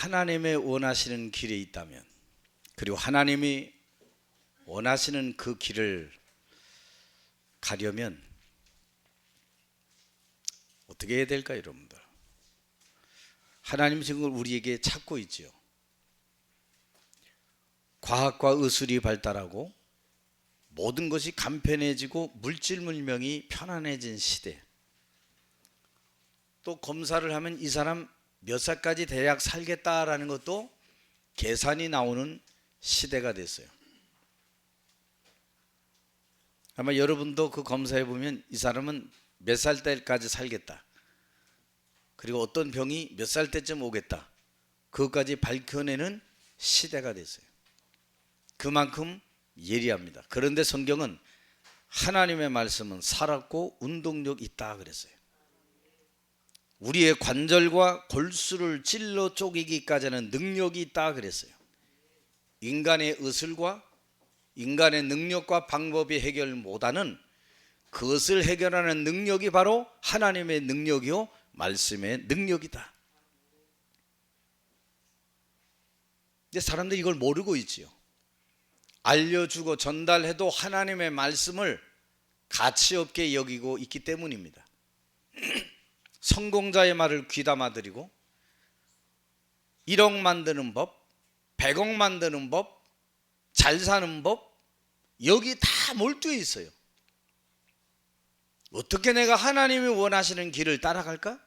하나님의 원하시는 길이 있다면, 그리고 하나님이 원하시는 그 길을 가려면 어떻게 해야 될까요, 여러분들? 하나님 지금 우리에게 찾고 있지요. 과학과 의술이 발달하고 모든 것이 간편해지고 물질 문명이 편안해진 시대, 또 검사를 하면 이 사람 몇 살까지 대략 살겠다라는 것도 계산이 나오는 시대가 됐어요. 아마 여러분도 그 검사해 보면 이 사람은 몇 살 때까지 살겠다, 그리고 어떤 병이 몇 살 때쯤 오겠다, 그것까지 밝혀내는 시대가 됐어요. 그만큼 예리합니다. 그런데 성경은 하나님의 말씀은 살았고 운동력 있다 그랬어요. 우리의 관절과 골수를 찔러 쪼개기까지는 능력이 있다 그랬어요. 인간의 의술과 인간의 능력과 방법이 해결 못하는 그것을 해결하는 능력이 바로 하나님의 능력이요, 말씀의 능력이다. 근데 사람들이 이걸 모르고 있지요. 알려주고 전달해도 하나님의 말씀을 가치 없게 여기고 있기 때문입니다. 성공자의 말을 귀담아 드리고 1억 만드는 법, 100억 만드는 법, 잘 사는 법, 여기 다 몰두해 있어요. 어떻게 내가 하나님이 원하시는 길을 따라갈까?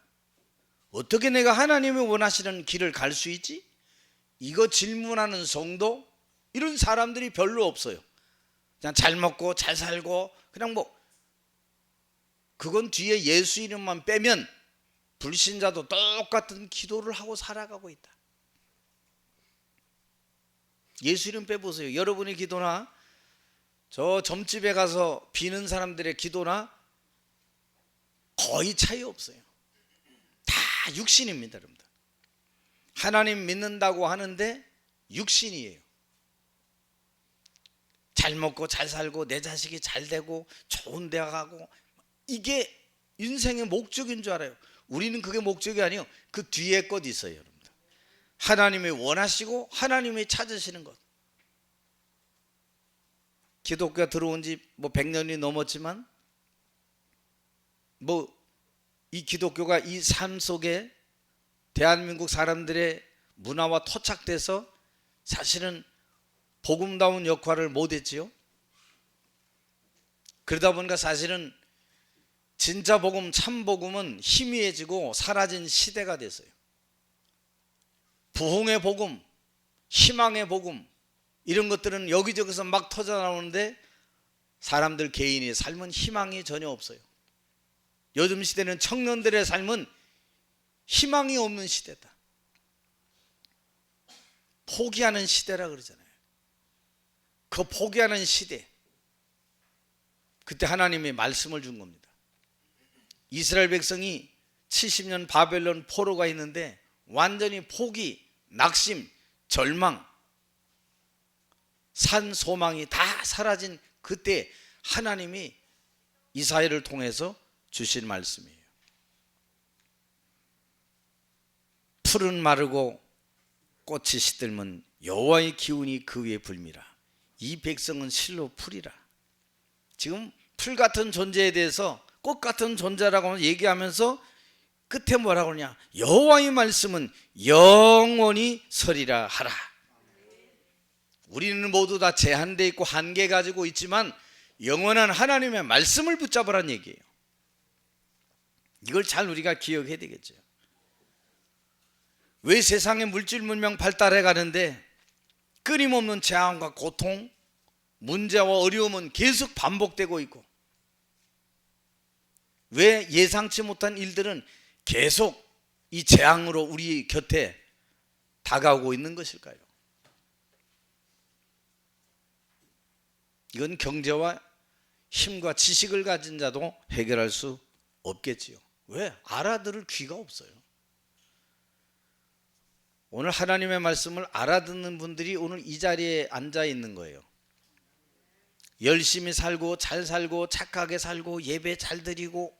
어떻게 내가 하나님이 원하시는 길을 갈 수 있지? 이거 질문하는 성도, 이런 사람들이 별로 없어요. 그냥 잘 먹고 잘 살고 그냥 그건 뒤에 예수 이름만 빼면 불신자도 똑같은 기도를 하고 살아가고 있다. 예수 이름 빼보세요. 여러분의 기도나 저 점집에 가서 비는 사람들의 기도나 거의 차이 없어요. 다 육신입니다, 여러분들. 하나님 믿는다고 하는데 육신이에요. 잘 먹고 잘 살고 내 자식이 잘 되고 좋은 데 가고, 이게 인생의 목적인 줄 알아요. 우리는 그게 목적이 아니에요. 그 뒤에 것 있어요, 여러분들. 하나님이 원하시고 하나님이 찾으시는 것. 기독교가 들어온 지 100년이 넘었지만 이 기독교가 이 삶 속에 대한민국 사람들의 문화와 토착돼서 사실은 복음다운 역할을 못했지요. 그러다 보니까 사실은 진짜 복음, 참 복음은 희미해지고 사라진 시대가 됐어요. 부흥의 복음, 희망의 복음, 이런 것들은 여기저기서 막 터져 나오는데 사람들 개인의 삶은 희망이 전혀 없어요. 요즘 시대는 청년들의 삶은 희망이 없는 시대다. 포기하는 시대라 그러잖아요. 그 포기하는 시대, 그때 하나님이 말씀을 준 겁니다. 이스라엘 백성이 70년 바벨론 포로가 있는데 완전히 포기, 낙심, 절망, 산 소망이 다 사라진 그때 하나님이 이사야를 통해서 주신 말씀이에요. 풀은 마르고 꽃이 시들면 여호와의 기운이 그 위에 불미라. 이 백성은 실로 풀이라. 지금 풀 같은 존재에 대해서 꽃 같은 존재라고 얘기하면서 끝에 뭐라고 하냐? 여호와의 말씀은 영원히 서리라 하라. 우리는 모두 다 제한되어 있고 한계 가지고 있지만 영원한 하나님의 말씀을 붙잡으라는 얘기예요. 이걸 잘 우리가 기억해야 되겠죠. 왜 세상의 물질 문명 발달해 가는데 끊임없는 재앙과 고통, 문제와 어려움은 계속 반복되고 있고, 왜 예상치 못한 일들은 계속 이 재앙으로 우리 곁에 다가오고 있는 것일까요? 이건 경제와 힘과 지식을 가진 자도 해결할 수 없겠지요. 왜? 알아들을 귀가 없어요. 오늘 하나님의 말씀을 알아듣는 분들이 오늘 이 자리에 앉아 있는 거예요. 열심히 살고 잘 살고 착하게 살고 예배 잘 드리고,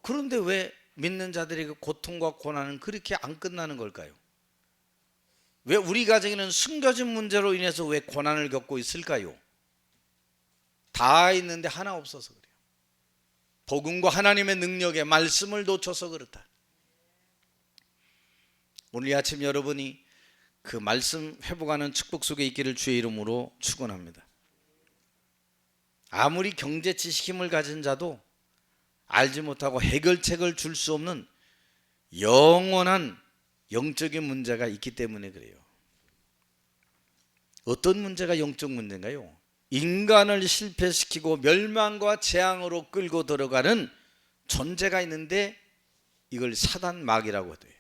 그런데 왜 믿는 자들에게 고통과 고난은 그렇게 안 끝나는 걸까요? 왜 우리 가정에는 숨겨진 문제로 인해서 왜 고난을 겪고 있을까요? 다 있는데 하나 없어서 그래요. 복음과 하나님의 능력의 말씀을 놓쳐서 그렇다. 오늘 이 아침 여러분이 그 말씀 회복하는 축복 속에 있기를 주의 이름으로 축원합니다. 아무리 경제 지식 힘을 가진 자도 알지 못하고 해결책을 줄 수 없는 영원한 영적인 문제가 있기 때문에 그래요. 어떤 문제가 영적 문제인가요? 인간을 실패시키고 멸망과 재앙으로 끌고 들어가는 존재가 있는데 이걸 사단마귀라고 해요.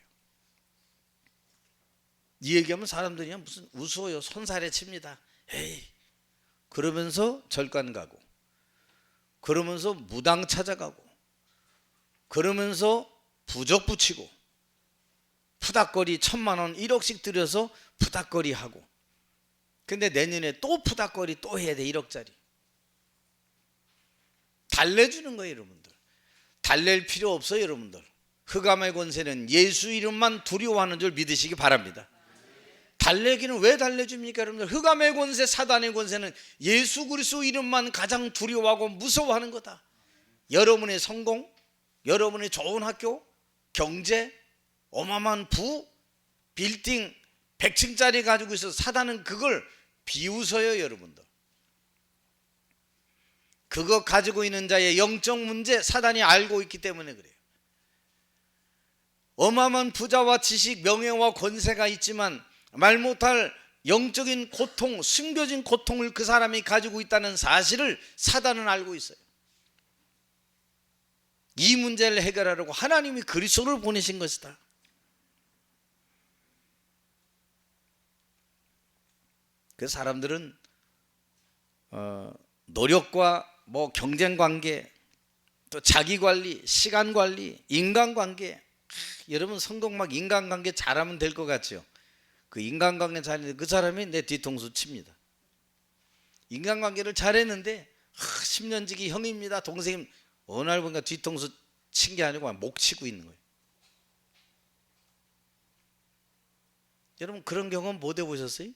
이 얘기하면 사람들이 무슨 우스워요. 손살에 칩니다. 에이, 그러면서 절간 가고, 그러면서 무당 찾아가고, 그러면서 부적 붙이고, 푸닥거리 1,000만 원 1억씩 들여서 푸닥거리 하고, 근데 내년에 또 푸닥거리 또 해야 돼. 1억짜리 달래주는 거예요. 여러분들 달랠 필요 없어요. 여러분들 흑암의 권세는 예수 이름만 두려워하는 줄 믿으시기 바랍니다. 달래기는 왜 달래줍니까? 여러분들 흑암의 권세 사단의 권세는 예수 그리스도 이름만 가장 두려워하고 무서워하는 거다. 여러분의 성공, 여러분의 좋은 학교, 경제, 어마어마한 부, 빌딩 100층짜리 가지고 있어서 사단은 그걸 비웃어요. 여러분들 그거 가지고 있는 자의 영적 문제 사단이 알고 있기 때문에 그래요. 어마어마한 부자와 지식, 명예와 권세가 있지만 말 못할 영적인 고통, 숨겨진 고통을 그 사람이 가지고 있다는 사실을 사단은 알고 있어요. 이 문제를 해결하려고 하나님이 그리스도를 보내신 것이다. 그 사람들은 노력과 뭐 경쟁관계, 또 자기관리, 시간관리, 인간관계. 여러분 성공 막 인간관계 잘하면 될 것 같죠? 그 인간관계 잘했는데 그 사람이 내 뒤통수 칩니다. 인간관계를 잘했는데 10년 지기 형입니다. 동생님 어느 날 보니까 뒤통수 친 게 아니고 목 치고 있는 거예요. 여러분 그런 경험 못 해보셨어요?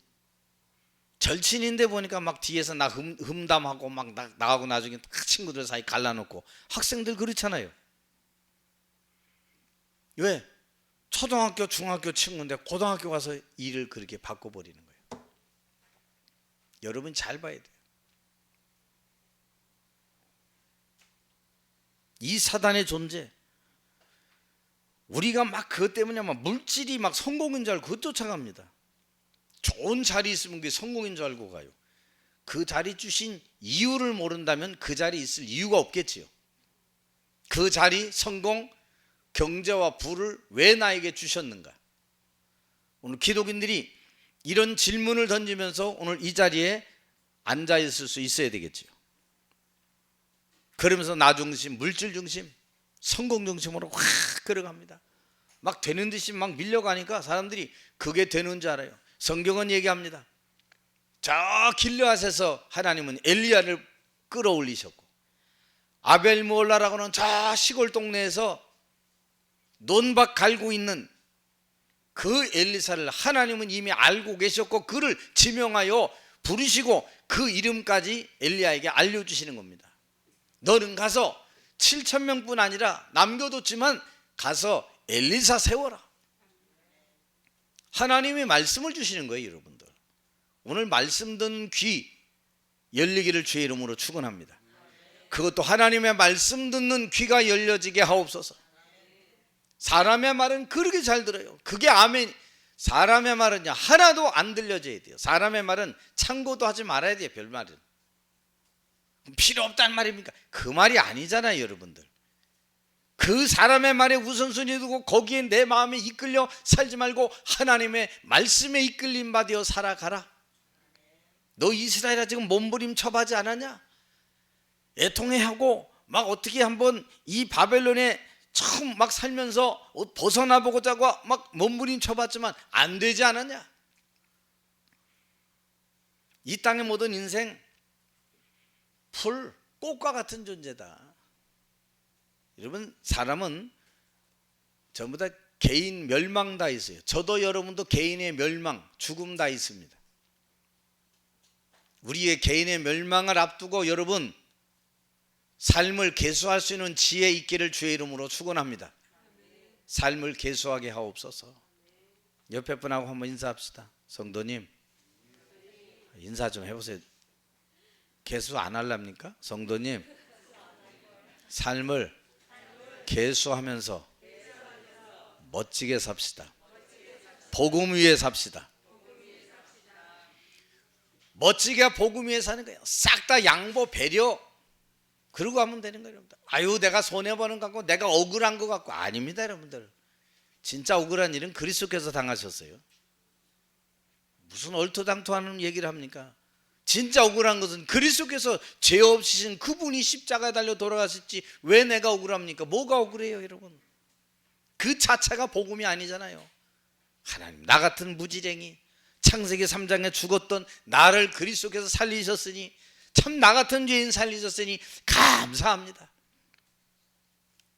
절친인데 보니까 막 뒤에서 나 흠담하고 막 나하고 나중에 친구들 사이 갈라놓고. 학생들 그렇잖아요. 왜? 초등학교 중학교 친구인데 고등학교 가서 일을 그렇게 바꿔버리는 거예요. 여러분 잘 봐야 돼요. 이 사단의 존재, 우리가 막 그것 때문에 막 물질이 막 성공인 줄 알고 그것 쫓아갑니다. 좋은 자리 있으면 그게 성공인 줄 알고 가요. 그 자리 주신 이유를 모른다면 그 자리에 있을 이유가 없겠지요. 그 자리, 성공, 경제와 부를 왜 나에게 주셨는가? 오늘 기독인들이 이런 질문을 던지면서 오늘 이 자리에 앉아 있을 수 있어야 되겠지요. 그러면서 나 중심, 물질 중심, 성공 중심으로 확 걸어갑니다. 막 되는 듯이 막 밀려가니까 사람들이 그게 되는 줄 알아요. 성경은 얘기합니다. 저 길르앗에서 하나님은 엘리야를 끌어올리셨고, 아벨모올라라고는 저 시골 동네에서 논밭 갈고 있는 그 엘리사를 하나님은 이미 알고 계셨고 그를 지명하여 부르시고 그 이름까지 엘리야에게 알려주시는 겁니다. 너는 가서 7,000명뿐 아니라 남겨뒀지만 가서 엘리사 세워라. 하나님이 말씀을 주시는 거예요. 여러분들 오늘 말씀 듣는 귀 열리기를 주의 이름으로 축원합니다. 그것도 하나님의 말씀 듣는 귀가 열려지게 하옵소서. 사람의 말은 그렇게 잘 들어요. 그게 아멘. 사람의 말은요 하나도 안 들려져야 돼요. 사람의 말은 참고도 하지 말아야 돼요. 별말은 필요 없다는 말입니까? 그 말이 아니잖아요. 여러분들 그 사람의 말에 우선순위 두고 거기에 내 마음에 이끌려 살지 말고 하나님의 말씀에 이끌림 받아 살아가라. 너 이스라엘아 지금 몸부림쳐하지 않았냐? 애통해하고 막 어떻게 한번 이 바벨론에 처음 막 살면서 벗어나 보고자 하고 막 몸부림쳐봤지만 안 되지 않았냐? 이 땅의 모든 인생 풀, 꽃과 같은 존재다. 여러분 사람은 전부 다 개인 멸망 다 있어요. 저도 여러분도 개인의 멸망, 죽음 다 있습니다. 우리의 개인의 멸망을 앞두고 여러분 삶을 계수할 수 있는 지혜 있기를 주의 이름으로 축원합니다. 삶을 계수하게 하옵소서. 옆에 분하고 한번 인사합시다. 성도님 인사 좀 해보세요. 계수 안 하랍니까? 성도님 삶을 계수하면서 멋지게 삽시다. 복음 위에 삽시다. 멋지게 복음 위에 사는 거예요. 싹 다 양보 배려 그러고 하면 되는 거예요. 아유 내가 손해보는 것 같고 내가 억울한 것 같고 아닙니다. 여러분들 진짜 억울한 일은 그리스도께서 당하셨어요. 무슨 얼토당토하는 얘기를 합니까? 진짜 억울한 것은 그리스도께서 죄 없으신 그분이 십자가에 달려 돌아가셨지 왜 내가 억울합니까? 뭐가 억울해요 여러분? 그 자체가 복음이 아니잖아요. 하나님 나 같은 무지랭이 창세기 3장에 죽었던 나를 그리스도께서 살리셨으니 참 나 같은 죄인 살리셨으니 감사합니다.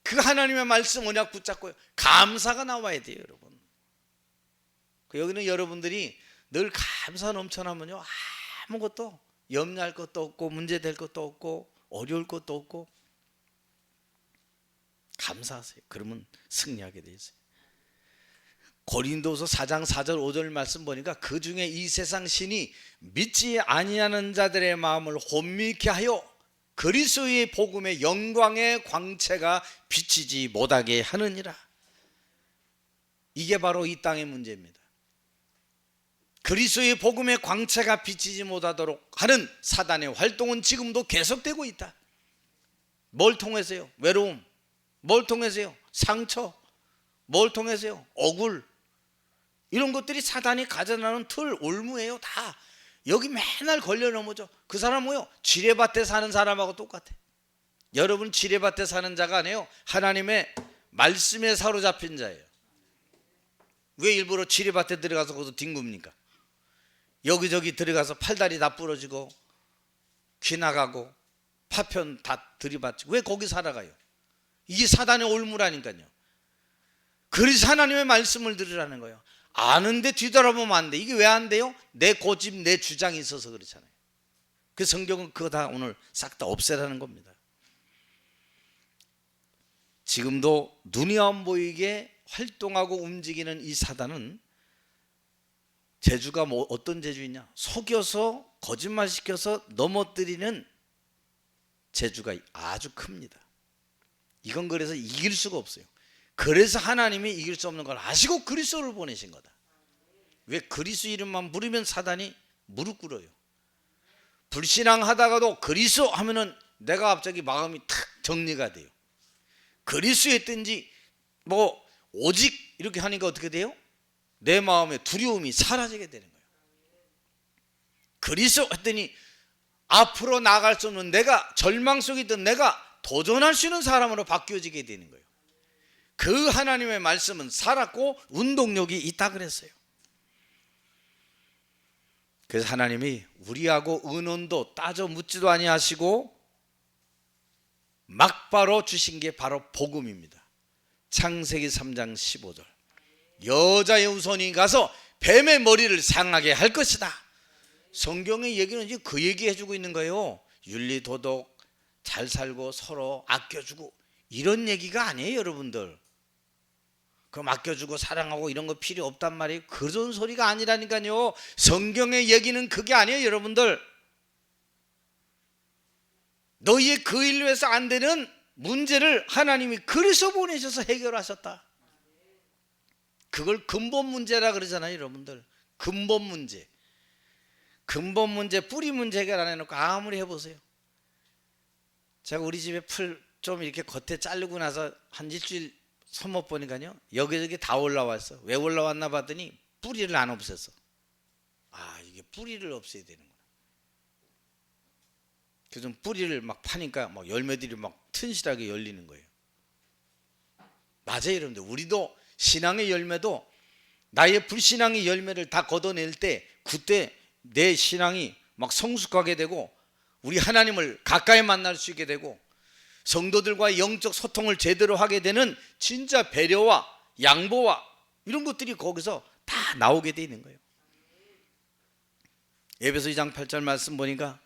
그 하나님의 말씀 언약 붙잡고요. 감사가 나와야 돼요 여러분. 여기는 여러분들이 늘 감사 넘쳐나면요 아무것도 염려할 것도 없고 문제될 것도 없고 어려울 것도 없고 감사하세요. 그러면 승리하게 돼 있어요. 고린도서 4장 4절 5절 말씀 보니까 그 중에 이 세상 신이 믿지 아니하는 자들의 마음을 혼미케 하여 그리스도의 복음의 영광의 광채가 비치지 못하게 하느니라. 이게 바로 이 땅의 문제입니다. 그리스도의 복음의 광채가 비치지 못하도록 하는 사단의 활동은 지금도 계속되고 있다. 뭘 통해서요? 외로움. 뭘 통해서요? 상처. 뭘 통해서요? 억울. 이런 것들이 사단이 가져나는 틀, 올무예요. 다 여기 맨날 걸려 넘어져. 그 사람 뭐요? 지뢰밭에 사는 사람하고 똑같아. 여러분 지뢰밭에 사는 자가 아니에요. 하나님의 말씀에 사로잡힌 자예요. 왜 일부러 지뢰밭에 들어가서 거기서 뒹굽니까? 여기저기 들어가서 팔다리 다 부러지고 귀 나가고 파편 다 들이받지 왜 거기 살아가요? 이게 사단의 올무라니까요. 그래서 하나님의 말씀을 들으라는 거예요. 아는데 뒤돌아보면 안 돼. 이게 왜 안 돼요? 내 고집, 내 주장이 있어서 그렇잖아요. 그 성경은 그거 다 오늘 싹 다 없애라는 겁니다. 지금도 눈이 안 보이게 활동하고 움직이는 이 사단은 재주가 뭐 어떤 재주이냐? 속여서 거짓말시켜서 넘어뜨리는 재주가 아주 큽니다. 이건 그래서 이길 수가 없어요. 그래서 하나님이 이길 수 없는 걸 아시고 그리스도를 보내신 거다. 왜 그리스도 이름만 부르면 사단이 무릎 꿇어요. 불신앙하다가도 그리스도 하면은 내가 갑자기 마음이 탁 정리가 돼요. 그리스도 했든지 뭐 오직 이렇게 하니까 어떻게 돼요? 내 마음의 두려움이 사라지게 되는 거예요. 그리스도 했더니 앞으로 나아갈 수 없는 내가 절망 속에 있던 내가 도전할 수 있는 사람으로 바뀌어지게 되는 거예요. 그 하나님의 말씀은 살았고 운동력이 있다 그랬어요. 그래서 하나님이 우리하고 의논도 따져 묻지도 아니하시고 막바로 주신 게 바로 복음입니다. 창세기 3장 15절 여자의 후손이 가서 뱀의 머리를 상하게 할 것이다. 성경의 얘기는 이제 그 얘기 해주고 있는 거예요. 윤리 도덕 잘 살고 서로 아껴주고 이런 얘기가 아니에요 여러분들. 그럼 아껴주고 사랑하고 이런 거 필요 없단 말이에요. 그런 소리가 아니라니까요. 성경의 얘기는 그게 아니에요 여러분들. 너희의 그 일로 해서 안 되는 문제를 하나님이 그래서 보내셔서 해결하셨다. 그걸 근본 문제라 그러잖아요 여러분들. 근본 문제. 근본 문제 뿌리 문제 해결 안 해놓고 아무리 해보세요. 제가 우리 집에 풀 좀 이렇게 겉에 자르고 나서 한 일주일 손못 보니까요 여기저기 다 올라왔어. 왜 올라왔나 봤더니 뿌리를 안 없앴어. 아 이게 뿌리를 없애야 되는구나. 그래서 뿌리를 막 파니까 막 열매들이 막 튼실하게 열리는 거예요. 맞아요 여러분들. 우리도 신앙의 열매도 나의 불신앙의 열매를 다 걷어낼 때 그때 내 신앙이 막 성숙하게 되고 우리 하나님을 가까이 만날 수 있게 되고 성도들과의 영적 소통을 제대로 하게 되는 진짜 배려와 양보와 이런 것들이 거기서 다 나오게 돼 있는 거예요. 에베소 2장 8절 말씀 보니까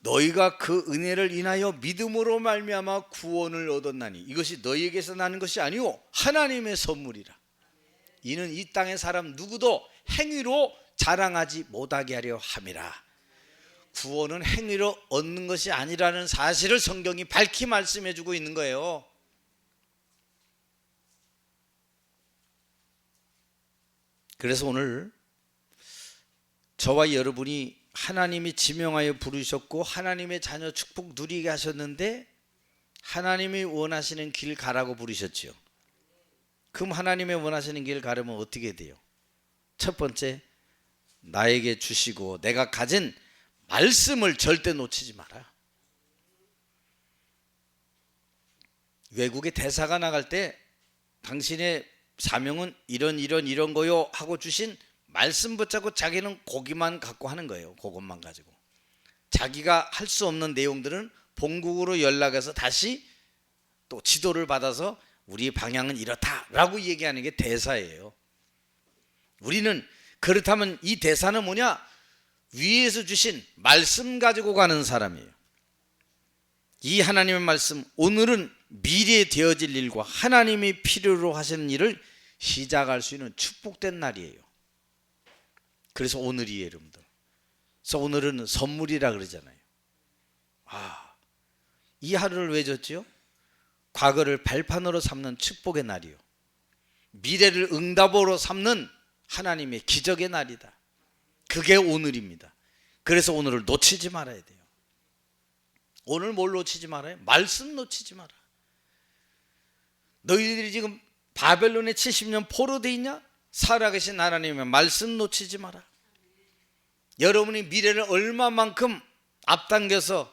너희가 그 은혜를 인하여 믿음으로 말미암아 구원을 얻었나니 이것이 너희에게서 나는 것이 아니오 하나님의 선물이라. 이는 이 땅의 사람 누구도 행위로 자랑하지 못하게 하려 함이라. 구원은 행위로 얻는 것이 아니라는 사실을 성경이 밝히 말씀해 주고 있는 거예요. 그래서 오늘 저와 여러분이 하나님이 지명하여 부르셨고 하나님의 자녀 축복 누리게 하셨는데 하나님이 원하시는 길 가라고 부르셨죠. 그럼 하나님의 원하시는 길 가려면 어떻게 돼요? 첫 번째, 나에게 주시고 내가 가진 말씀을 절대 놓치지 마라. 외국에 대사가 나갈 때 당신의 사명은 이런 거요 하고 주신 말씀 붙잡고 자기는 거기만 갖고 하는 거예요. 그것만 가지고 자기가 할 수 없는 내용들은 본국으로 연락해서 다시 또 지도를 받아서 우리의 방향은 이렇다라고 얘기하는 게 대사예요. 우리는 그렇다면 이 대사는 뭐냐? 위에서 주신 말씀 가지고 가는 사람이에요. 이 하나님의 말씀, 오늘은 미래에 되어질 일과 하나님이 필요로 하시는 일을 시작할 수 있는 축복된 날이에요. 그래서 오늘이에요, 여러분들. 그래서 오늘은 선물이라 그러잖아요. 이 하루를 왜 줬지요? 과거를 발판으로 삼는 축복의 날이요, 미래를 응답으로 삼는 하나님의 기적의 날이다. 그게 오늘입니다. 그래서 오늘을 놓치지 말아야 돼요. 오늘 뭘 놓치지 말아요? 말씀 놓치지 마라. 너희들이 지금 바벨론에 70년 포로돼 있냐? 살아계신 하나님의 말씀 놓치지 마라. 여러분이 미래를 얼마만큼 앞당겨서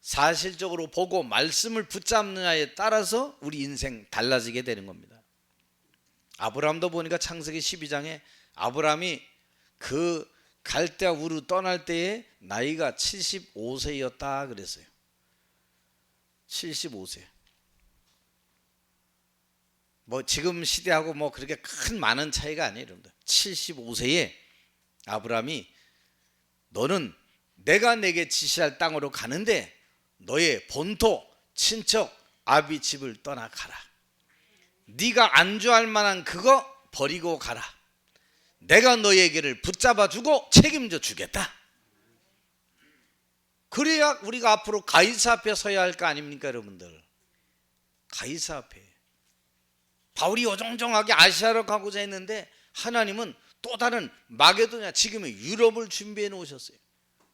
사실적으로 보고 말씀을 붙잡느냐에 따라서 우리 인생 달라지게 되는 겁니다. 아브라함도 보니까 창세기 12장에 아브라함이 그 갈대아 우르 떠날 때에 나이가 75세였다 그랬어요. 75세. 뭐 지금 시대하고 뭐 그렇게 큰 많은 차이가 아니에요, 여러분들. 75세에 아브라함이 너는 내가 내게 지시할 땅으로 가는데 너의 본토 친척 아비 집을 떠나가라. 네가 안주할 만한 그거 버리고 가라. 내가 너에게를 붙잡아 주고 책임져 주겠다. 그래야 우리가 앞으로 가이사 앞에 서야 할 거 아닙니까, 여러분들? 가이사 앞에 바울이 어정쩡하게 아시아로 가고자 했는데 하나님은 또 다른 마게도냐, 지금의 유럽을 준비해 놓으셨어요.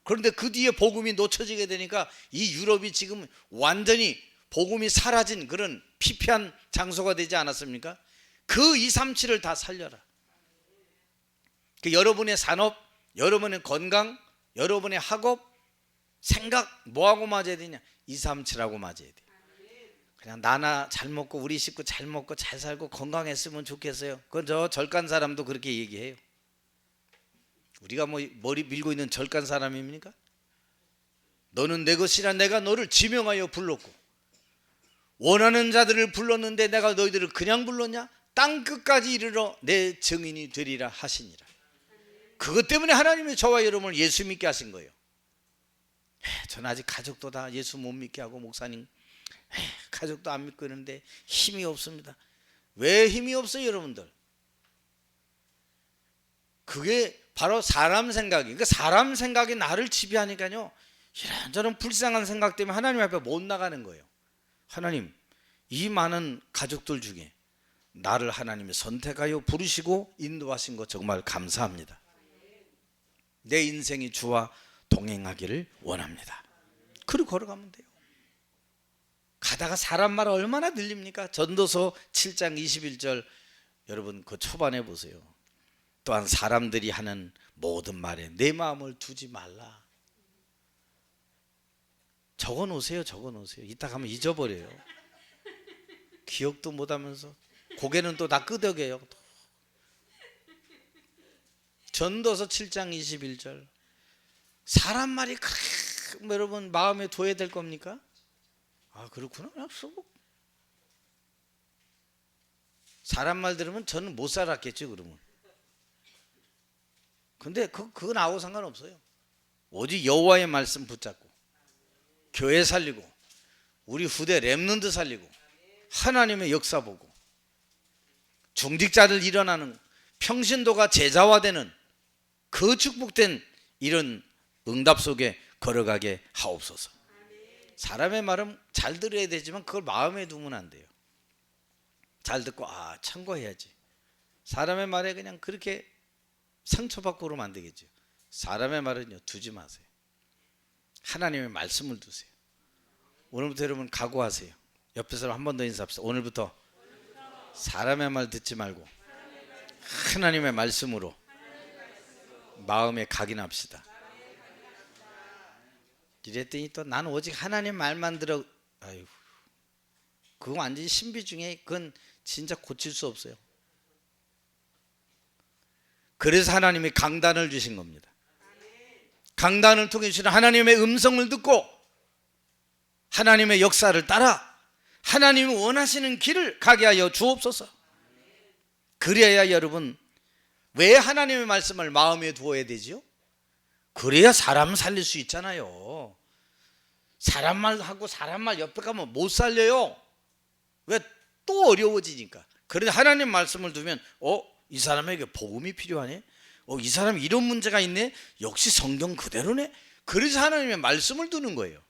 그런데 그 뒤에 복음이 놓쳐지게 되니까 이 유럽이 지금 완전히 복음이 사라진 그런 피폐한 장소가 되지 않았습니까? 그 237을 다 살려라. 그 여러분의 산업, 여러분의 건강, 여러분의 학업, 생각 뭐하고 맞아야 되냐? 237하고 맞아야 돼. 그냥 나나 잘 먹고 우리 식구 잘 먹고 잘 살고 건강했으면 좋겠어요. 그건 저 절간 사람도 그렇게 얘기해요. 우리가 뭐 머리 밀고 있는 절간 사람입니까? 너는 내 것이라 내가 너를 지명하여 불렀고 원하는 자들을 불렀는데 내가 너희들을 그냥 불렀냐? 땅 끝까지 이르러 내 증인이 되리라 하시니라. 그것 때문에 하나님이 저와 여러분을 예수 믿게 하신 거예요. 저는 아직 가족도 다 예수 못 믿게 하고 목사님 가족도 안 믿고 있는데 힘이 없습니다. 왜 힘이 없어요, 여러분들? 그게 바로 사람 생각이, 그러니까 사람 생각이 나를 지배하니까요, 이런저런 불쌍한 생각 때문에 하나님 앞에 못 나가는 거예요. 하나님, 이 많은 가족들 중에 나를 하나님이 선택하여 부르시고 인도하신 것 정말 감사합니다. 내 인생이 주와 동행하기를 원합니다. 그리고 걸어가면 돼요. 가다가 사람 말 얼마나 들립니까? 전도서 7장 21절 여러분 그 초반에 보세요. 또한 사람들이 하는 모든 말에 내 마음을 두지 말라. 적어 놓으세요. 적어 놓으세요. 이따 가면 잊어버려요. 기억도 못하면서 고개는 또 다 끄덕여요. 전도서 7장 21절 사람 말이 여러분 마음에 둬야 될 겁니까? 아 그렇구나. 사람 말 들으면 저는 못 살았겠죠 그러면. 근데 그거 나하고 상관없어요. 오직 여호와의 말씀 붙잡고 교회 살리고 우리 후대 렘넌트 살리고 하나님의 역사 보고 중직자들 일어나는 평신도가 제자화되는 그 축복된 이런 응답 속에 걸어가게 하옵소서. 사람의 말은 잘 들어야 되지만 그걸 마음에 두면 안 돼요. 잘 듣고 참고해야지. 사람의 말에 그냥 그렇게 상처받고 그러면 안 되겠죠. 사람의 말은요 두지 마세요. 하나님의 말씀을 두세요. 오늘부터 여러분 각오하세요. 옆에 사람 한 번 더 인사합시다. 오늘부터 사람의 말 듣지 말고 하나님의 말씀으로 마음에 각인합시다. 이랬더니 또 나는 오직 하나님 말만 들어. 아이고, 그건 완전히 신비 중에 그건 진짜 고칠 수 없어요. 그래서 하나님이 강단을 주신 겁니다. 강단을 통해 주시는 하나님의 음성을 듣고 하나님의 역사를 따라 하나님이 원하시는 길을 가게 하여 주옵소서. 그래야 여러분, 왜 하나님의 말씀을 마음에 두어야 되지요? 그래야 사람 살릴 수 있잖아요. 사람 말하고 사람 말 옆에 가면 못 살려요. 왜? 또 어려워지니까. 그런데 하나님 말씀을 두면 이 사람에게 복음이 필요하네. 이 사람 이런 문제가 있네. 역시 성경 그대로네. 그래서 하나님의 말씀을 두는 거예요.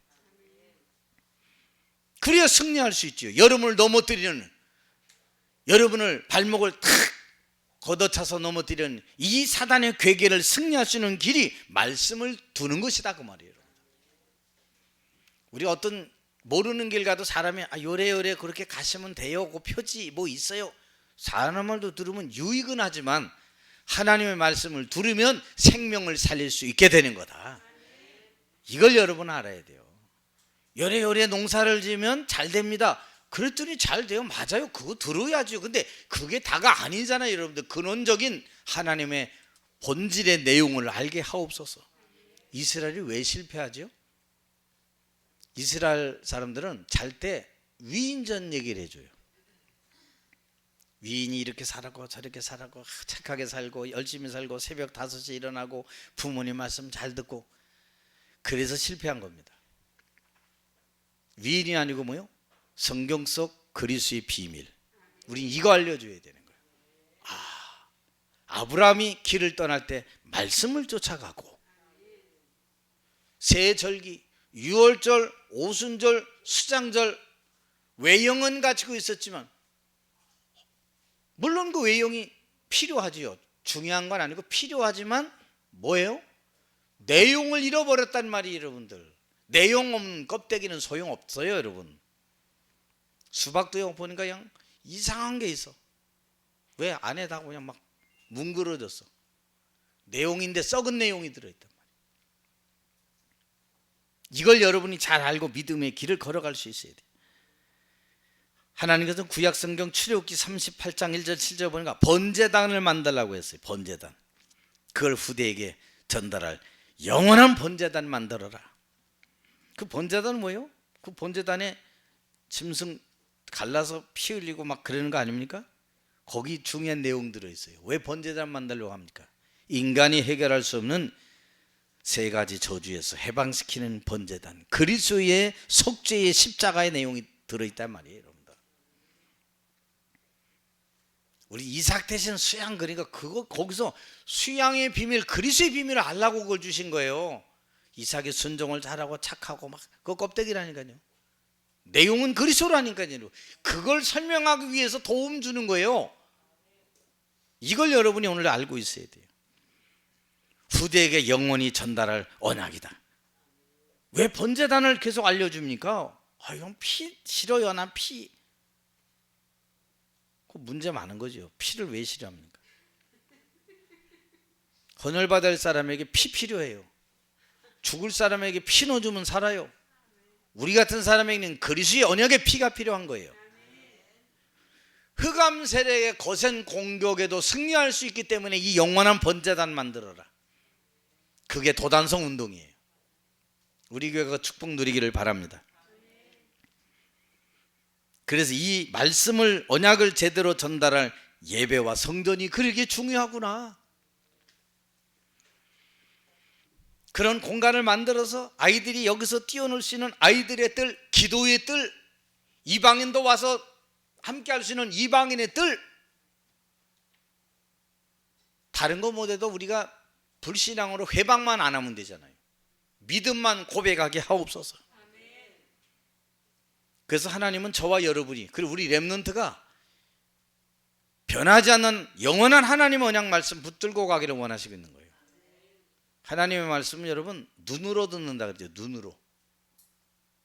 그래야 승리할 수 있죠. 여러분을 넘어뜨리는, 여러분을 발목을 탁 걷어차서 넘어뜨리는 이 사단의 괴계를 승리할 수 있는 길이 말씀을 두는 것이다 그 말이에요. 우리 어떤 모르는 길 가도 사람이 요래요래 그렇게 가시면 돼요. 그 표지 뭐 있어요. 사람 말도 들으면 유익은 하지만 하나님의 말씀을 들으면 생명을 살릴 수 있게 되는 거다. 이걸 여러분 알아야 돼요. 요래요래 농사를 지으면 잘 됩니다. 그랬더니 잘 돼요. 맞아요. 그거 들어야죠. 근데 그게 다가 아니잖아요. 여러분들 근원적인 하나님의 본질의 내용을 알게 하옵소서. 이스라엘이 왜 실패하죠? 이스라엘 사람들은 잘 때 위인전 얘기를 해줘요. 위인이 이렇게 살았고 저렇게 살았고 착하게 살고 열심히 살고 새벽 5시에 일어나고 부모님 말씀 잘 듣고, 그래서 실패한 겁니다. 위인이 아니고 뭐요? 성경 속 그리스도의 비밀. 우린 이거 알려줘야 되는 거예요. 아브라함이 길을 떠날 때 말씀을 쫓아가고 새 절기, 유월절, 오순절, 수장절 외형은 가지고 있었지만, 물론 그 외형이 필요하지요. 중요한 건 아니고 필요하지만 뭐예요? 내용을 잃어버렸단 말이에요. 여러분들, 내용 없는 껍데기는 소용없어요. 여러분, 수박도 보니까 그냥 이상한 게 있어. 왜? 안에다 그냥 막 뭉그러졌어. 내용인데 썩은 내용이 들어있단 말이에요. 이걸 여러분이 잘 알고 믿음의 길을 걸어갈 수 있어야 돼요. 하나님께서는 구약성경 출애굽기 38장 1절 7절 보니까 번제단을 만들라고 했어요. 번제단. 그걸 후대에게 전달할 영원한 번제단 만들어라. 그 번제단은 뭐예요? 그 번제단에 짐승 갈라서 피 흘리고 막 그러는 거 아닙니까? 거기 중요한 내용 들어있어요. 왜 번제단 만들려고 합니까? 인간이 해결할 수 없는 3가지 저주에서 해방시키는 번제단, 그리스도의 속죄의 십자가의 내용이 들어있단 말이에요. 여러분들, 우리 이삭 대신 수양, 그러니까 거기서 수양의 비밀, 그리스도의 비밀을 알라고 그걸 주신 거예요. 이삭이 순종을 잘하고 착하고 막 그거 껍데기라니까요. 내용은 그리스도라니까요. 그걸 설명하기 위해서 도움 주는 거예요. 이걸 여러분이 오늘 알고 있어야 돼요. 후대에게 영원히 전달할 언약이다. 왜 번제단을 계속 알려줍니까? 이건 피 싫어요. 난 피. 그 문제 많은 거죠. 피를 왜 싫어합니까? 헌혈받을 사람에게 피 필요해요. 죽을 사람에게 피 넣어주면 살아요. 우리 같은 사람에게는 그리스도의 언약의 피가 필요한 거예요. 흑암 세력의 거센 공격에도 승리할 수 있기 때문에 이 영원한 번제단 만들어라. 그게 도단성 운동이에요. 우리 교회가 축복 누리기를 바랍니다. 그래서 이 말씀을 언약을 제대로 전달할 예배와 성전이 그렇게 중요하구나. 그런 공간을 만들어서 아이들이 여기서 뛰어놀 수 있는 아이들의 뜰, 기도의 뜰, 이방인도 와서 함께 할 수 있는 이방인의 뜰. 다른 거 못해도 우리가 불신앙으로 회방만 안 하면 되잖아요. 믿음만 고백하게 하옵소서. 그래서 하나님은 저와 여러분이, 그리고 우리 렘넌트가 변하지 않는 영원한 하나님의 언약 말씀 붙들고 가기를 원하시고 있는 거예요. 하나님의 말씀은 여러분 눈으로 듣는다 그러죠. 눈으로.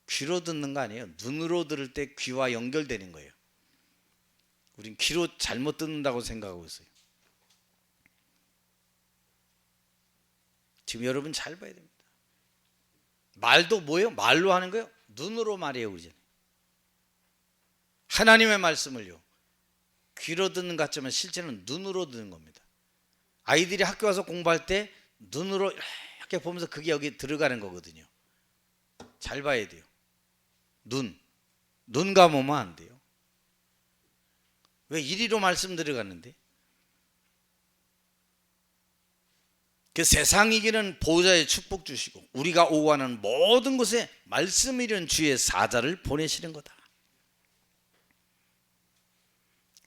귀로 듣는 거 아니에요. 눈으로 들을 때 귀와 연결되는 거예요. 우린 귀로 잘못 듣는다고 생각하고 있어요. 지금 여러분 잘 봐야 됩니다. 말도 뭐예요? 말로 하는 거예요? 눈으로 말해요. 그죠? 하나님의 말씀을요, 귀로 듣는 것 같지만 실제는 눈으로 듣는 겁니다. 아이들이 학교 와서 공부할 때 눈으로 이렇게 보면서 그게 여기 들어가는 거거든요. 잘 봐야 돼요. 눈 감으면 안 돼요. 왜 이리로 말씀 들어가는데? 그 세상 이기는 보호자의 축복 주시고 우리가 오가는 모든 곳에 말씀 이른 주의 사자를 보내시는 거다.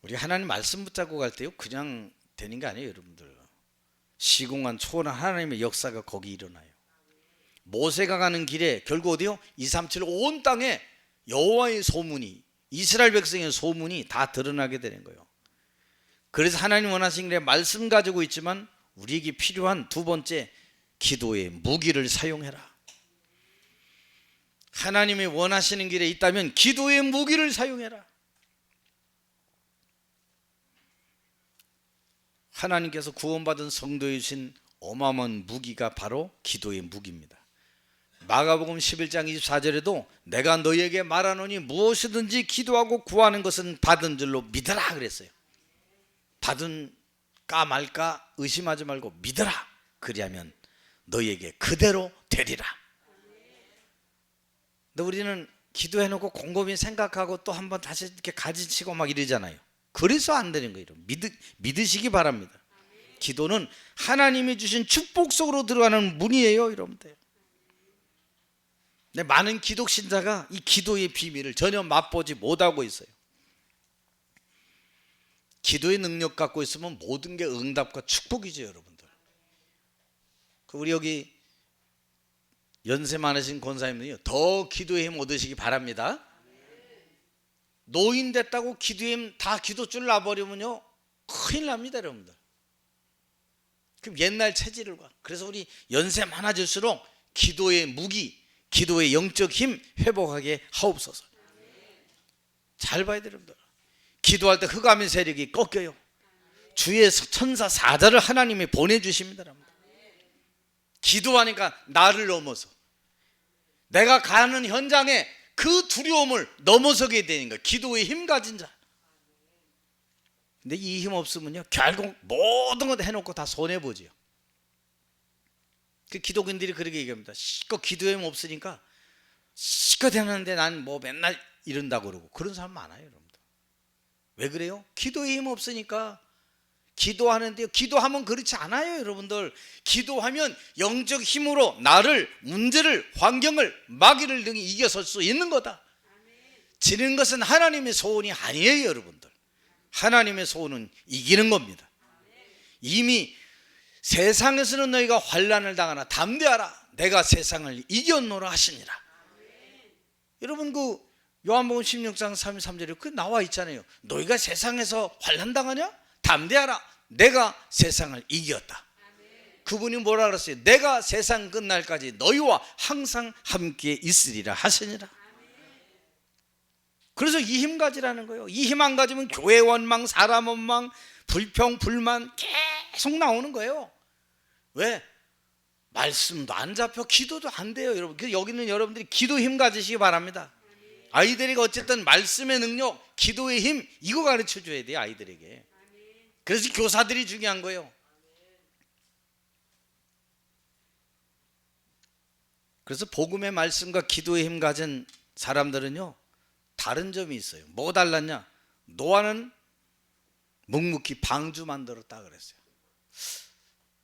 우리 하나님 말씀 붙잡고 갈 때요 그냥 되는 게 아니에요. 여러분들 시공간 초월한 하나님의 역사가 거기 일어나요. 모세가 가는 길에 결국 어디요? 237 온 땅에 여호와의 소문이, 이스라엘 백성의 소문이 다 드러나게 되는 거예요. 그래서 하나님 원하시는 게 말씀 가지고 있지만 우리에게 필요한 두 번째, 기도의 무기를 사용해라. 하나님이 원하시는 길에 있다면 기도의 무기를 사용해라. 하나님께서 구원받은 성도에 주신 어마어마한 무기가 바로 기도의 무기입니다. 마가복음 11장 24절에도 내가 너희에게 말하노니 무엇이든지 기도하고 구하는 것은 받은 줄로 믿으라 그랬어요. 받은까 말까 의심하지 말고 믿으라. 그리하면 너희에게 그대로 되리라. 근데 우리는 기도해놓고 곰곰이 생각하고 또 한번 다시 이렇게 가지치고 막 이러잖아요. 그래서 안 되는 거예요. 믿으시기 바랍니다. 기도는 하나님이 주신 축복 속으로 들어가는 문이에요, 여러분들. 근데 많은 기독 신자가 이 기도의 비밀을 전혀 맛보지 못하고 있어요. 기도의 능력 갖고 있으면 모든 게 응답과 축복이죠, 여러분들. 우리 여기 연세 많으신 권사님은요, 더 기도의 힘 얻으시기 바랍니다. 노인 됐다고 기도의 힘 다 기도줄 놔버리면요, 큰일 납니다, 여러분들. 그럼 옛날 체질을 가. 그래서 우리 연세 많아질수록 기도의 무기, 기도의 영적 힘 회복하게 하옵소서. 잘 봐야 돼요, 여러분들. 기도할 때 흑암의 세력이 꺾여요. 주의 천사 사자를 하나님이 보내주십니다, 여러분들. 기도하니까 나를 넘어서 내가 가는 현장에 그 두려움을 넘어서게 되는 거예요. 기도의 힘 가진 자. 근데 이 힘 없으면요 결국 모든 것 해놓고 다 손해보지요. 그 기독인들이 그렇게 얘기합니다. 실컷 기도의 힘 없으니까 실컷 했는데 난 뭐 맨날 이런다고 그러고. 그런 사람 많아요, 여러분들. 왜 그래요? 기도의 힘 없으니까. 기도하는데요, 기도하면 그렇지 않아요, 여러분들. 기도하면 영적 힘으로 나를, 문제를, 환경을, 마귀를 등이 이겨설 수 있는 거다. 지는 것은 하나님의 소원이 아니에요, 여러분들. 하나님의 소원은 이기는 겁니다. 이미 세상에서는 너희가 환난을 당하나 담대하라. 내가 세상을 이겼노라 하시니라. 여러분 그 요한복음 16장 33절에 그 나와 있잖아요. 너희가 세상에서 환난 당하냐? 담대하라. 내가 세상을 이겼다. 그분이 뭐라 그랬어요? 내가 세상 끝날까지 너희와 항상 함께 있으리라 하시니라. 그래서 이 힘 가지라는 거예요. 이 힘 안 가지면 교회 원망, 사람 원망, 불평, 불만 계속 나오는 거예요. 왜? 말씀도 안 잡혀, 기도도 안 돼요, 여러분. 그래서 여기는 여러분들이 기도 힘 가지시기 바랍니다. 아이들에게 어쨌든 말씀의 능력, 기도의 힘, 이거 가르쳐 줘야 돼요, 아이들에게. 그래서 교사들이 중요한 거예요. 그래서 복음의 말씀과 기도의 힘 가진 사람들은요 다른 점이 있어요. 뭐가 달랐냐? 노아는 묵묵히 방주 만들었다 그랬어요.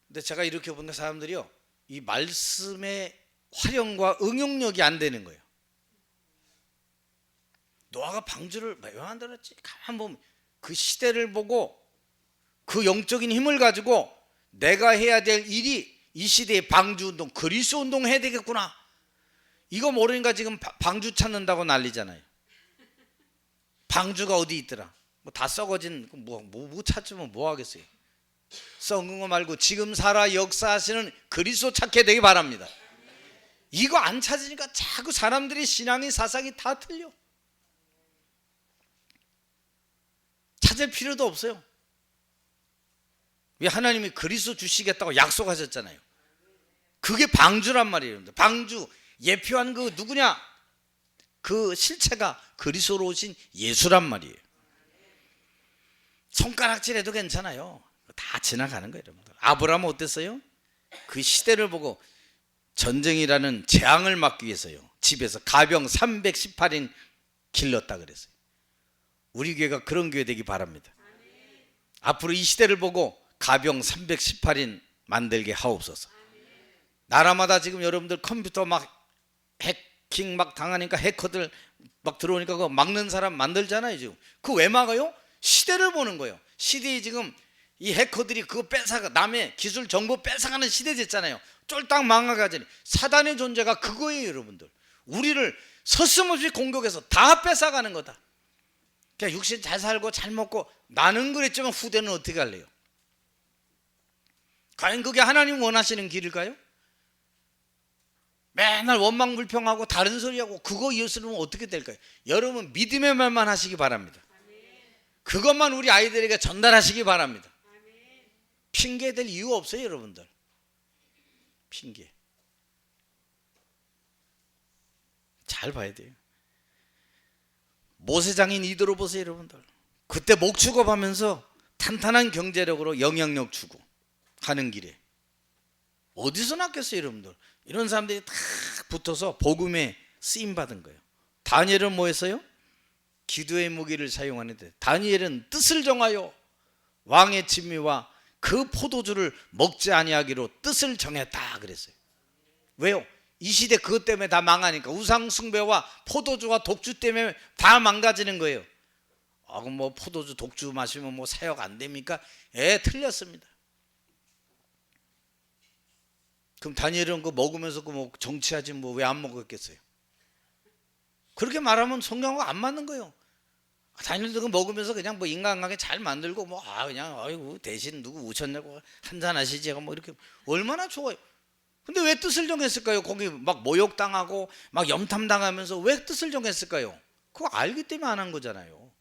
근데 제가 이렇게 보니까 사람들이요, 이 말씀의 활용과 응용력이 안 되는 거예요. 노아가 방주를 왜 만들었지? 가만 보면 그 시대를 보고 그 영적인 힘을 가지고 내가 해야 될 일이 이 시대의 방주 운동, 그리스도 운동 해야 되겠구나. 이거 모르니까 지금 방주 찾는다고 난리잖아요. 방주가 어디 있더라? 뭐 다 썩어진 뭐 찾으면 뭐 하겠어요? 썩은 거 말고 지금 살아 역사하시는 그리스도 찾게 되기 바랍니다. 이거 안 찾으니까 자꾸 사람들이 신앙이 사상이 다 틀려. 찾을 필요도 없어요. 왜? 하나님이 그리스도 주시겠다고 약속하셨잖아요. 그게 방주란 말이에요. 방주 예표한 그 누구냐? 그 실체가 그리스도로 오신 예수란 말이에요. 손가락질해도 괜찮아요. 다 지나가는 거예요, 여러분들. 아브라함은 어땠어요? 그 시대를 보고 전쟁이라는 재앙을 막기 위해서요, 집에서 가병 318인 길렀다 그랬어요. 우리 교회가 그런 교회 되기 바랍니다. 앞으로 이 시대를 보고 가병 318인 만들게 하옵소서. 나라마다 지금 여러분들 컴퓨터 막 해킹 막 당하니까 해커들 막 들어오니까 그거 막는 사람 만들잖아요. 지금 그거 왜 막아요? 시대를 보는 거예요. 시대에 지금 이 해커들이 그거 뺏어가, 남의 기술 정보 뺏어가는 시대 됐잖아요. 쫄딱 망가가지니 사단의 존재가 그거예요, 여러분들. 우리를 서슴없이 공격해서 다 뺏어가는 거다. 그냥 육신 잘 살고 잘 먹고 나는 그랬지만 후대는 어떻게 할래요? 과연 그게 하나님 원하시는 길일까요? 맨날 원망 불평하고 다른 소리하고 그거 이어서는 어떻게 될까요? 여러분 믿음의 말만 하시기 바랍니다. 그것만 우리 아이들에게 전달하시기 바랍니다. 핑계 댈 이유 없어요, 여러분들. 핑계 잘 봐야 돼요. 모세장인 이도로 보세요, 여러분들. 그때 목축업하면서 탄탄한 경제력으로 영향력 주고 하는 길에 어디서 났겠어요, 여러분들. 이런 사람들이 다 붙어서 복음에 쓰임 받은 거예요. 다니엘은 뭐 했어요? 기도의 무기를 사용하는데, 다니엘은 뜻을 정하여 왕의 진미와 그 포도주를 먹지 아니하기로 뜻을 정했다 그랬어요. 왜요? 이 시대 그것 때문에 다 망하니까. 우상 숭배와 포도주와 독주 때문에 다 망가지는 거예요. 그럼 뭐 포도주 독주 마시면 뭐 사역 안 됩니까? 틀렸습니다. 그럼 다니엘은 그 먹으면서 그 뭐 정치하지 뭐 왜 안 먹었겠어요? 그렇게 말하면 성경하고 안 맞는 거예요. 다니엘도 그 먹으면서 그냥 뭐 인간관계 잘 만들고 뭐 그냥 아이고 대신 누구 오셨냐고 한잔 하시지 뭐 이렇게 얼마나 좋아요. 근데 왜 뜻을 정했을까요? 거기 막 모욕당하고 막 염탐당하면서 왜 뜻을 정했을까요? 그거 알기 때문에 안 한 거잖아요.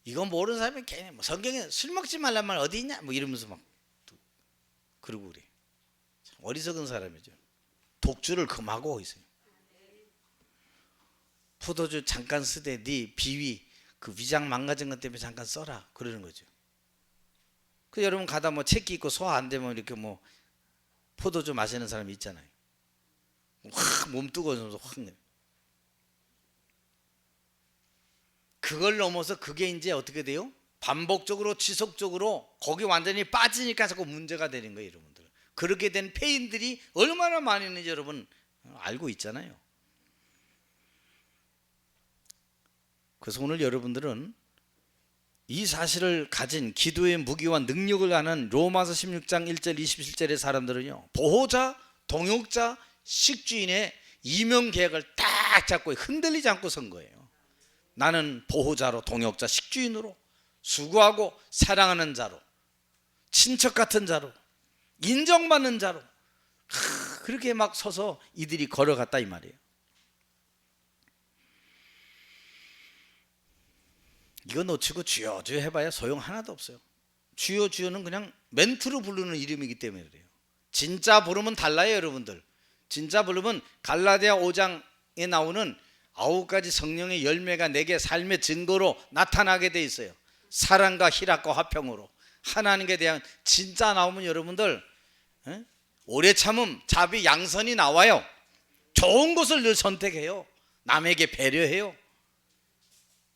이건 모르는 사람이 괜히 뭐 성경에 술 먹지 말란 말 어디 있냐 뭐 이러면서 막 그러고 그래. 참 어리석은 사람이죠. 독주를 금하고 있어요. 포도주 잠깐 쓰되 네 비위 그 위장 망가진 것 때문에 잠깐 써라 그러는 거죠. 그 여러분 가다 뭐 체기 있고 소화 안 되면 이렇게 뭐 포도주 마시는 사람이 있잖아요. 확 몸 뜨거워져서 확 내. 그걸 넘어서 그게 이제 어떻게 돼요? 반복적으로 지속적으로 거기 완전히 빠지니까 자꾸 문제가 되는 거예요, 여러분들. 그렇게 된 폐인들이 얼마나 많이 있는지 여러분 알고 있잖아요. 그래서 오늘 여러분들은 이 사실을 가진 기도의 무기와 능력을 아는 로마서 16장 1절 27절의 사람들은요, 보호자, 동역자, 식주인의 이명계약을 딱 잡고 흔들리지 않고 선 거예요. 나는 보호자로, 동역자, 식주인으로, 수고하고 사랑하는 자로, 친척 같은 자로, 인정받는 자로 그렇게 막 서서 이들이 걸어갔다 이 말이에요. 이거 놓치고 주여 주여 해봐야 소용 하나도 없어요. 주여 주여는 그냥 멘트로 부르는 이름이기 때문에 그래요. 진짜 부르면 달라요, 여러분들. 진짜 부르면 갈라디아 5장에 나오는 9가지 성령의 열매가 내게 삶의 증거로 나타나게 돼 있어요. 사랑과 희락과 화평으로 하나님께 대한 진짜 나오면 여러분들 오래 참음, 자비, 양선이 나와요. 좋은 것을 늘 선택해요. 남에게 배려해요.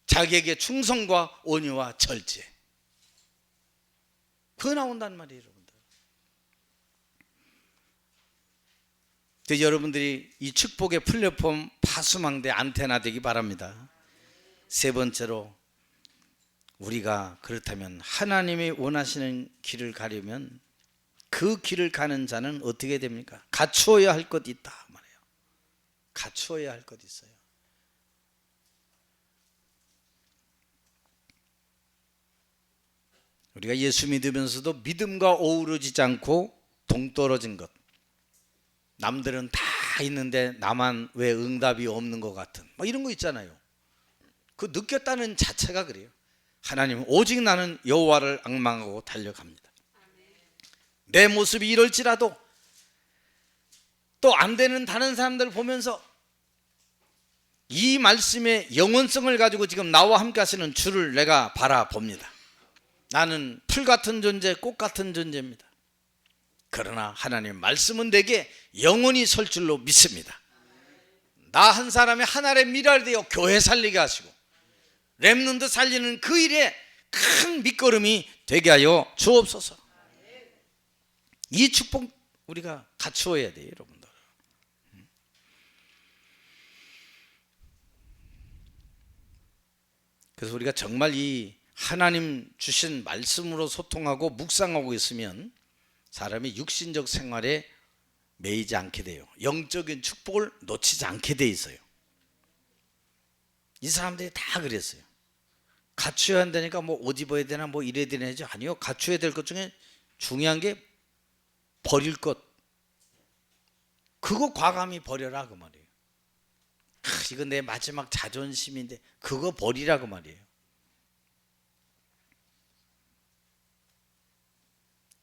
자기에게 충성과 온유와 절제. 그거 나온단 말이에요, 여러분들. 그래서 여러분들이 이 축복의 플랫폼 파수망대 안테나 되기 바랍니다. 세 번째로, 우리가 그렇다면 하나님이 원하시는 길을 가려면 그 길을 가는 자는 어떻게 됩니까? 갖추어야 할 것 있다 말이에요. 갖추어야 할 것 있어요. 우리가 예수 믿으면서도 믿음과 어우러지지 않고 동떨어진 것, 남들은 다 있는데 나만 왜 응답이 없는 것 같은 막 이런 거 있잖아요. 그 느꼈다는 자체가 그래요. 하나님은 오직 나는 여호와를 앙망하고 달려갑니다. 내 모습이 이럴지라도 또 안 되는 다른 사람들을 보면서 이 말씀의 영원성을 가지고 지금 나와 함께 하시는 주를 내가 바라봅니다. 나는 풀 같은 존재, 꽃 같은 존재입니다. 그러나 하나님 말씀은 내게 영원히 설 줄로 믿습니다. 나 한 사람의 하나의 미랄이 되어 교회 살리게 하시고 렘넌트 살리는 그 일에 큰 밑거름이 되게 하여 주옵소서. 이 축복 우리가 갖추어야 돼요, 여러분들. 그래서 우리가 정말 이 하나님 주신 말씀으로 소통하고 묵상하고 있으면 사람이 육신적 생활에 매이지 않게 돼요. 영적인 축복을 놓치지 않게 돼 있어요. 이 사람들이 다 그랬어요. 갖춰야 한다니까 뭐 옷 입어야 되나 뭐 이래야 되나 하죠. 아니요, 갖춰야 될 것 중에 중요한 게 버릴 것, 그거 과감히 버려라 그 말이에요. 이건 내 마지막 자존심인데 그거 버리라 그 말이에요.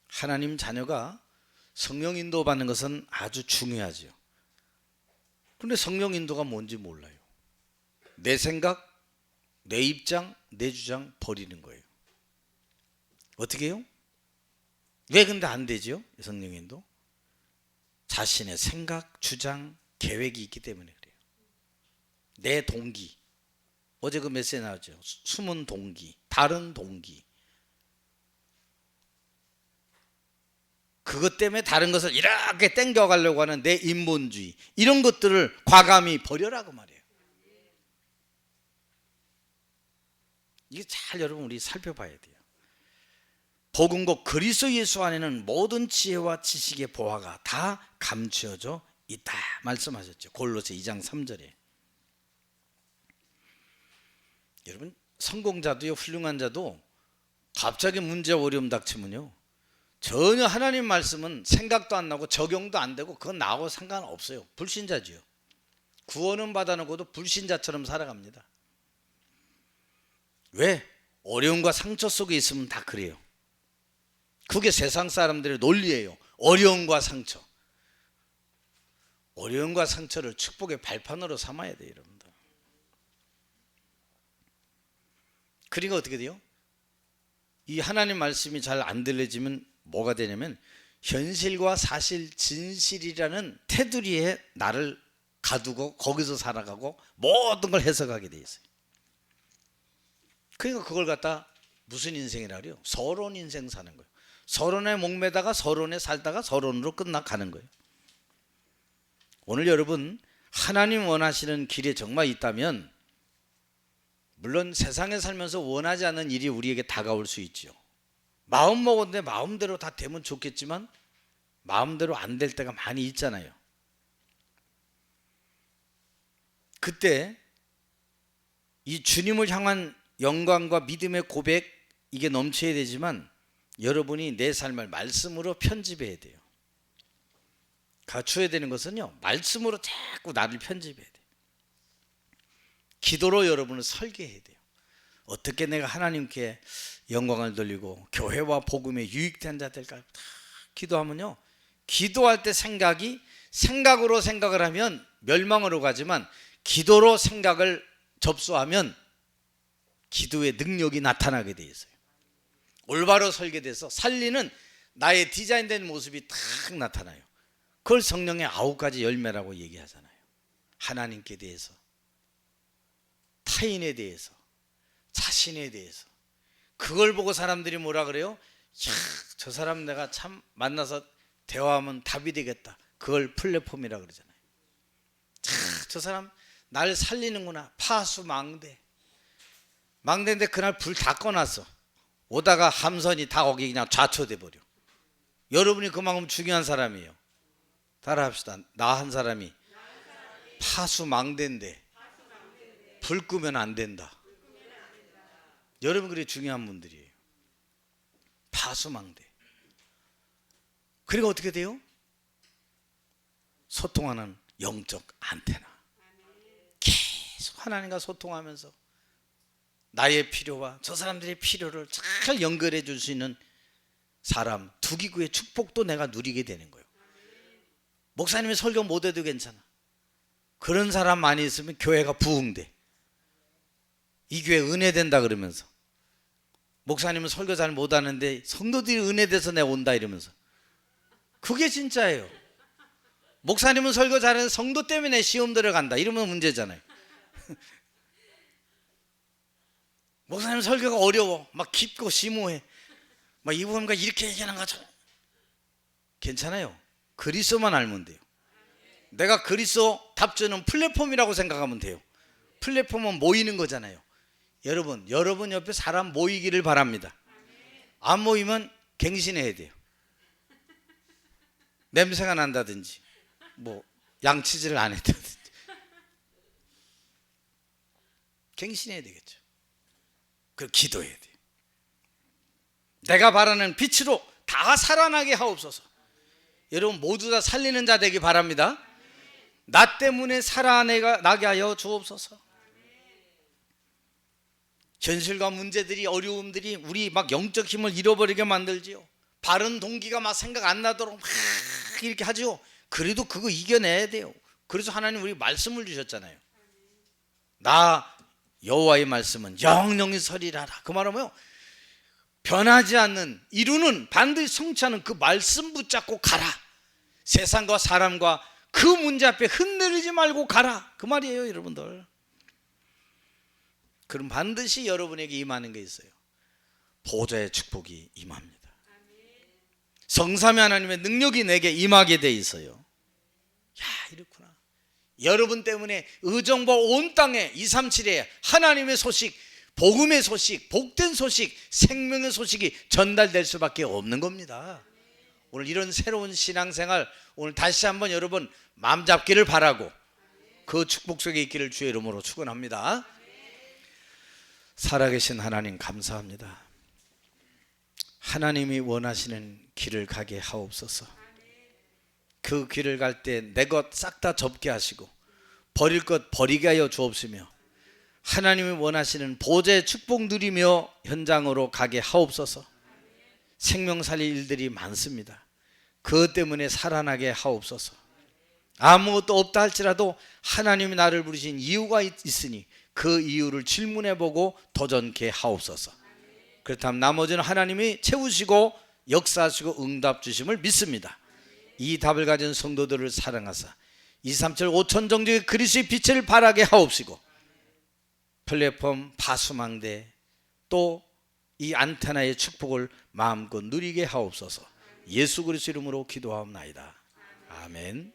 하나님 자녀가 성령 인도 받는 것은 아주 중요하죠. 그런데 성령 인도가 뭔지 몰라요. 내 생각, 내 입장, 내 주장 버리는 거예요. 어떻게 해요? 왜 근데 안 되죠? 성령 인도? 자신의 생각, 주장, 계획이 있기 때문에 그래요. 내 동기, 어제 그 메시지 나왔죠. 숨은 동기, 다른 동기. 그것 때문에 다른 것을 이렇게 땡겨가려고 하는 내 인본주의, 이런 것들을 과감히 버려라고 말이에요. 이게 잘 여러분 우리 살펴봐야 돼요. 복음과 그리스도 예수 안에는 모든 지혜와 지식의 보화가 다 감추어져 있다 말씀하셨죠. 골로새 2장 3절에. 여러분 성공자도요, 훌륭한 자도 갑자기 문제와 어려움 닥치면요, 전혀 하나님 말씀은 생각도 안 나고 적용도 안 되고 그건 나하고 상관없어요. 불신자지요. 구원은 받아놓고도 불신자처럼 살아갑니다. 왜? 어려움과 상처 속에 있으면 다 그래요. 그게 세상 사람들의 논리예요. 어려움과 상처. 어려움과 상처를 축복의 발판으로 삼아야 돼요, 여러분들. 그러니까 어떻게 돼요? 이 하나님 말씀이 잘 안 들려지면 뭐가 되냐면 현실과 사실, 진실이라는 테두리에 나를 가두고 거기서 살아가고 모든 걸 해석하게 돼 있어요. 그러니까 그걸 갖다 무슨 인생이라 그래요? 서론 인생 사는 거예요. 서론에 목매다가 서론에 살다가 서론으로 끝나가는 거예요. 오늘 여러분 하나님 원하시는 길에 정말 있다면, 물론 세상에 살면서 원하지 않는 일이 우리에게 다가올 수 있죠. 마음 먹었는데 마음대로 다 되면 좋겠지만 마음대로 안 될 때가 많이 있잖아요. 그때 이 주님을 향한 영광과 믿음의 고백, 이게 넘쳐야 되지만 여러분이 내 삶을 말씀으로 편집해야 돼요. 갖춰야 되는 것은요, 말씀으로 자꾸 나를 편집해야 돼요. 기도로 여러분을 설계해야 돼요. 어떻게 내가 하나님께 영광을 돌리고 교회와 복음에 유익된 자 될까? 기도하면요, 기도할 때 생각이 생각으로 생각을 하면 멸망으로 가지만 기도로 생각을 접수하면 기도의 능력이 나타나게 돼 있어요. 올바로 설계돼서 살리는 나의 디자인된 모습이 탁 나타나요. 그걸 성령의 9가지 열매라고 얘기하잖아요. 하나님께 대해서, 타인에 대해서, 자신에 대해서, 그걸 보고 사람들이 뭐라 그래요? 야, 저 사람 내가 참 만나서 대화하면 답이 되겠다. 그걸 플랫폼이라 그러잖아요. 저 사람 날 살리는구나. 파수망대. 망대인데 그날 불 다 꺼놨어. 오다가 함선이 다 거기 그냥 좌초돼 버려. 여러분이 그만큼 중요한 사람이에요. 따라합시다. 나 한 사람이 파수망대인데 불 끄면 안 된다. 여러분 그게 중요한 분들이에요. 파수망대. 그리고 어떻게 돼요? 소통하는 영적 안테나. 계속 하나님과 소통하면서 나의 필요와 저 사람들의 필요를 잘 연결해 줄 수 있는 사람, 두 기구의 축복도 내가 누리게 되는 거예요. 목사님이 설교 못해도 괜찮아. 그런 사람 많이 있으면 교회가 부흥돼. 이 교회 은혜된다 그러면서, 목사님은 설교 잘 못하는데 성도들이 은혜돼서 내가 온다 이러면서, 그게 진짜예요. 목사님은 설교 잘해서 성도 때문에 시험 들어간다 이러면 문제잖아요. 목사님 설교가 어려워, 막 깊고 심오해, 막 이분과 이렇게 얘기하는 거죠. 괜찮아요. 그리스도만 알면 돼요. 내가 그리스도 답주는 플랫폼이라고 생각하면 돼요. 플랫폼은 모이는 거잖아요. 여러분 옆에 사람 모이기를 바랍니다. 안 모이면 갱신해야 돼요. 냄새가 난다든지 뭐 양치질을 안 했다든지 갱신해야 되겠죠. 그리고 기도해야 돼요. 내가 바라는 빛으로 다 살아나게 하옵소서. 여러분 모두 다 살리는 자 되기 바랍니다. 나 때문에 살아나게 하여 주옵소서. 현실과 문제들이, 어려움들이 우리 막 영적 힘을 잃어버리게 만들지요. 바른 동기가 막 생각 안 나도록 막 이렇게 하죠. 그래도 그거 이겨내야 돼요. 그래서 하나님 우리 말씀을 주셨잖아요. 나 여호와의 말씀은 영영이 서리라라. 그 말은 뭐요? 변하지 않는, 이루는, 반드시 성취하는 그 말씀 붙잡고 가라. 세상과 사람과 그 문제 앞에 흔들리지 말고 가라. 그 말이에요, 여러분들. 그럼 반드시 여러분에게 임하는 게 있어요. 보좌의 축복이 임합니다. 성삼위 하나님의 능력이 내게 임하게 돼 있어요. 야, 이렇구나. 여러분 때문에 의정부 온 땅에 237에 하나님의 소식, 복음의 소식, 복된 소식, 생명의 소식이 전달될 수밖에 없는 겁니다. 오늘 이런 새로운 신앙생활, 오늘 다시 한번 여러분 마음 잡기를 바라고 그 축복 속에 있기를 주의 이름으로 축원합니다. 살아계신 하나님 감사합니다. 하나님이 원하시는 길을 가게 하옵소서. 그 길을 갈 때 내 것 싹 다 접게 하시고 버릴 것 버리게 하여 주옵시며, 하나님이 원하시는 보좌의 축복 누리며 현장으로 가게 하옵소서. 생명 살릴 일들이 많습니다. 그것 때문에 살아나게 하옵소서. 아무것도 없다 할지라도 하나님이 나를 부르신 이유가 있으니 그 이유를 질문해보고 도전케 하옵소서. 그렇다면 나머지는 하나님이 채우시고 역사하시고 응답 주심을 믿습니다. 이 답을 가진 성도들을 사랑하사 237 5천 정도의 그리스도의 빛을 발하게 하옵시고, 플랫폼 파수망대 또 이 안테나의 축복을 마음껏 누리게 하옵소서. 예수 그리스도 이름으로 기도하옵나이다. 아멘.